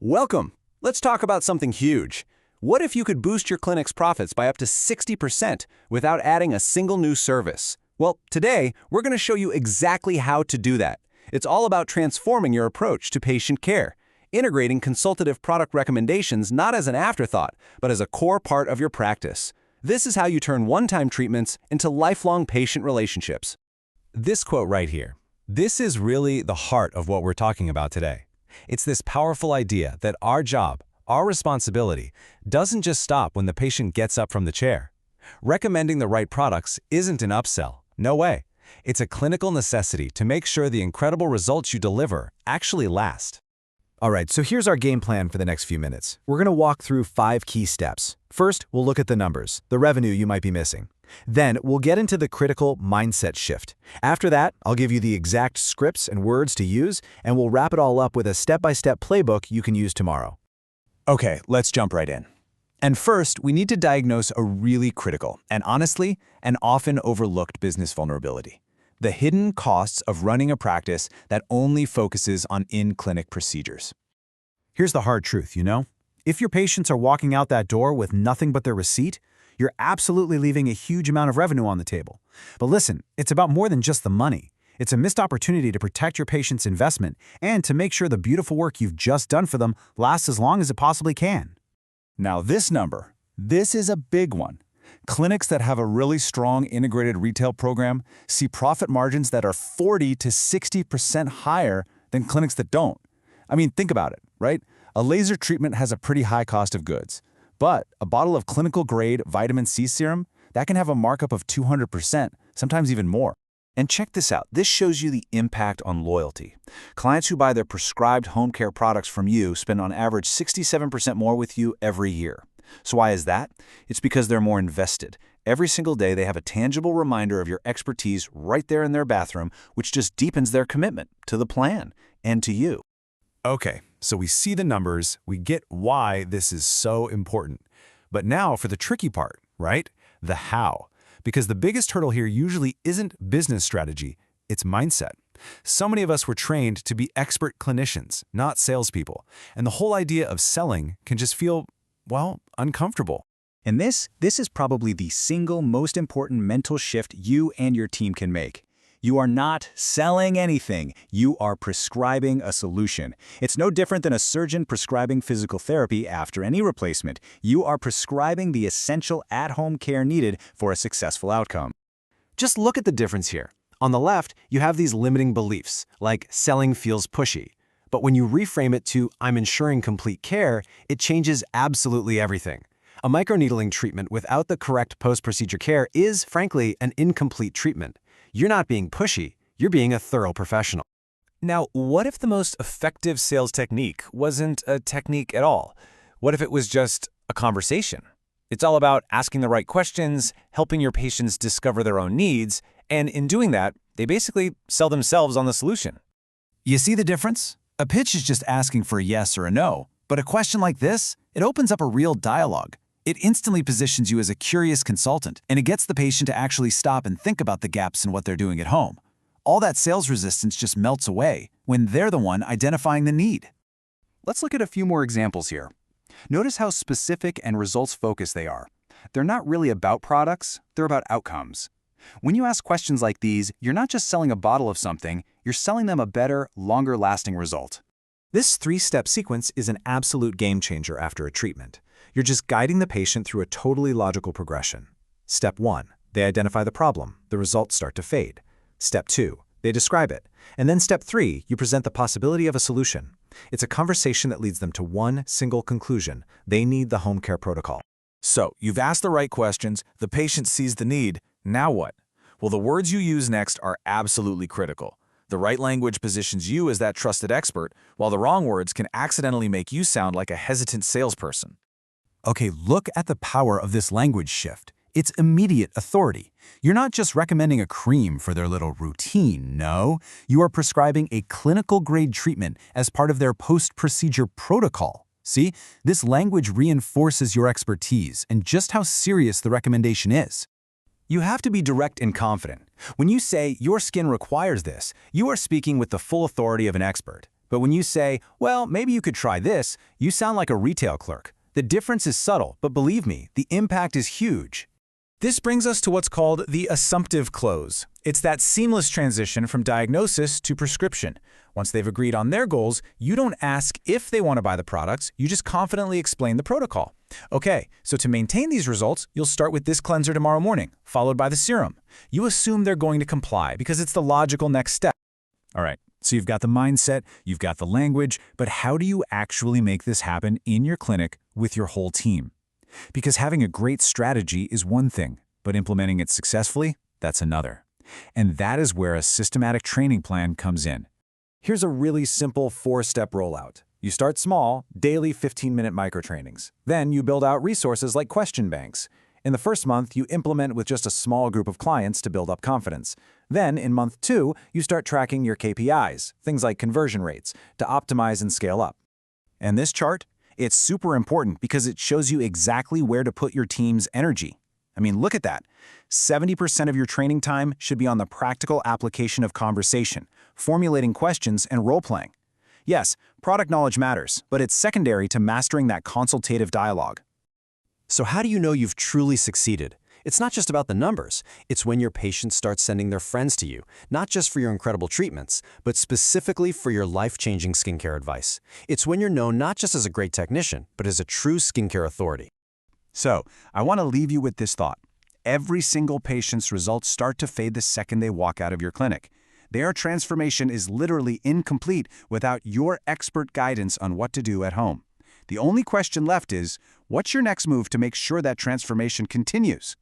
Welcome! Let's talk about something huge. What if you could boost your clinic's profits by up to 60% without adding a single new service? Well, today, we're going to show you exactly how to do that. It's all about transforming your approach to patient care, integrating consultative product recommendations not as an afterthought, but as a core part of your practice. This is how you turn one-time treatments into lifelong patient relationships. This quote right here, this is really the heart of what we're talking about today. It's this powerful idea that our job, our responsibility, doesn't just stop when the patient gets up from the chair. Recommending the right products isn't an upsell. No way. It's a clinical necessity to make sure the incredible results you deliver actually last. All right, so here's our game plan for the next few minutes. We're going to walk through 5 key steps. First, we'll look at the numbers, the revenue you might be missing. Then, we'll get into the critical mindset shift. After that, I'll give you the exact scripts and words to use, and we'll wrap it all up with a step-by-step playbook you can use tomorrow. Okay, let's jump right in. And first, we need to diagnose a really critical, and honestly, an often overlooked business vulnerability: the hidden costs of running a practice that only focuses on in-clinic procedures. Here's the hard truth, If your patients are walking out that door with nothing but their receipt, you're absolutely leaving a huge amount of revenue on the table. But listen, it's about more than just the money. It's a missed opportunity to protect your patient's investment and to make sure the beautiful work you've just done for them lasts as long as it possibly can. Now this number, this is a big one. Clinics that have a really strong integrated retail program see profit margins that are 40 to 60% higher than clinics that don't. I mean, think about it, right? A laser treatment has a pretty high cost of goods, but a bottle of clinical-grade vitamin C serum, that can have a markup of 200%, sometimes even more. And check this out. This shows you the impact on loyalty. Clients who buy their prescribed home care products from you spend on average 67% more with you every year. So why is that? It's because they're more invested. Every single day they have a tangible reminder of your expertise right there in their bathroom, which just deepens their commitment to the plan and to you. Okay, so we see the numbers, we get why this is so important. But now for the tricky part, right? The how. Because the biggest hurdle here usually isn't business strategy, it's mindset. So many of us were trained to be expert clinicians, not salespeople. And the whole idea of selling can just feel, well, uncomfortable. And this is probably the single most important mental shift you and your team can make. You are not selling anything. You are prescribing a solution. It's no different than a surgeon prescribing physical therapy after any replacement. You are prescribing the essential at-home care needed for a successful outcome. Just look at the difference here. On the left, you have these limiting beliefs, like selling feels pushy. But when you reframe it to I'm ensuring complete care, it changes absolutely everything. A microneedling treatment without the correct post-procedure care is, frankly, an incomplete treatment. You're not being pushy, you're being a thorough professional. Now, what if the most effective sales technique wasn't a technique at all? What if it was just a conversation? It's all about asking the right questions, helping your patients discover their own needs, and in doing that, they basically sell themselves on the solution. You see the difference? A pitch is just asking for a yes or a no, but a question like this, it opens up a real dialogue. It instantly positions you as a curious consultant, and it gets the patient to actually stop and think about the gaps in what they're doing at home. All that sales resistance just melts away when they're the one identifying the need. Let's look at a few more examples here. Notice how specific and results-focused they are. They're not really about products, they're about outcomes. When you ask questions like these, you're not just selling a bottle of something, you're selling them a better, longer-lasting result. This 3-step sequence is an absolute game changer after a treatment. You're just guiding the patient through a totally logical progression. Step 1, they identify the problem. The results start to fade. Step 2, they describe it. And then step 3, you present the possibility of a solution. It's a conversation that leads them to one single conclusion. They need the home care protocol. So, you've asked the right questions, the patient sees the need. Now what? Well, the words you use next are absolutely critical. The right language positions you as that trusted expert, while the wrong words can accidentally make you sound like a hesitant salesperson. Okay, look at the power of this language shift. It's immediate authority. You're not just recommending a cream for their little routine, no. You are prescribing a clinical-grade treatment as part of their post-procedure protocol. See, this language reinforces your expertise and just how serious the recommendation is. You have to be direct and confident. When you say your skin requires this, you are speaking with the full authority of an expert. But when you say, well, maybe you could try this, you sound like a retail clerk. The difference is subtle, but believe me, the impact is huge. This brings us to what's called the assumptive close. It's that seamless transition from diagnosis to prescription. Once they've agreed on their goals, you don't ask if they want to buy the products, you just confidently explain the protocol. Okay, so to maintain these results, you'll start with this cleanser tomorrow morning, followed by the serum. You assume they're going to comply because it's the logical next step. All right, so you've got the mindset, you've got the language, but how do you actually make this happen in your clinic with your whole team? Because having a great strategy is one thing, but implementing it successfully, that's another. And that is where a systematic training plan comes in. Here's a really simple 4-step rollout. You start small, daily 15-minute microtrainings. Then you build out resources like question banks. In the first month, you implement with just a small group of clients to build up confidence. Then, in month 2, you start tracking your KPIs, things like conversion rates, to optimize and scale up. And this chart? It's super important because it shows you exactly where to put your team's energy. I mean, look at that. 70% of your training time should be on the practical application of conversation, formulating questions, and role-playing. Yes, product knowledge matters, but it's secondary to mastering that consultative dialogue. So how do you know you've truly succeeded? It's not just about the numbers. It's when your patients start sending their friends to you, not just for your incredible treatments, but specifically for your life-changing skincare advice. It's when you're known not just as a great technician, but as a true skincare authority. So, I want to leave you with this thought. Every single patient's results start to fade the second they walk out of your clinic. Their transformation is literally incomplete without your expert guidance on what to do at home. The only question left is, what's your next move to make sure that transformation continues?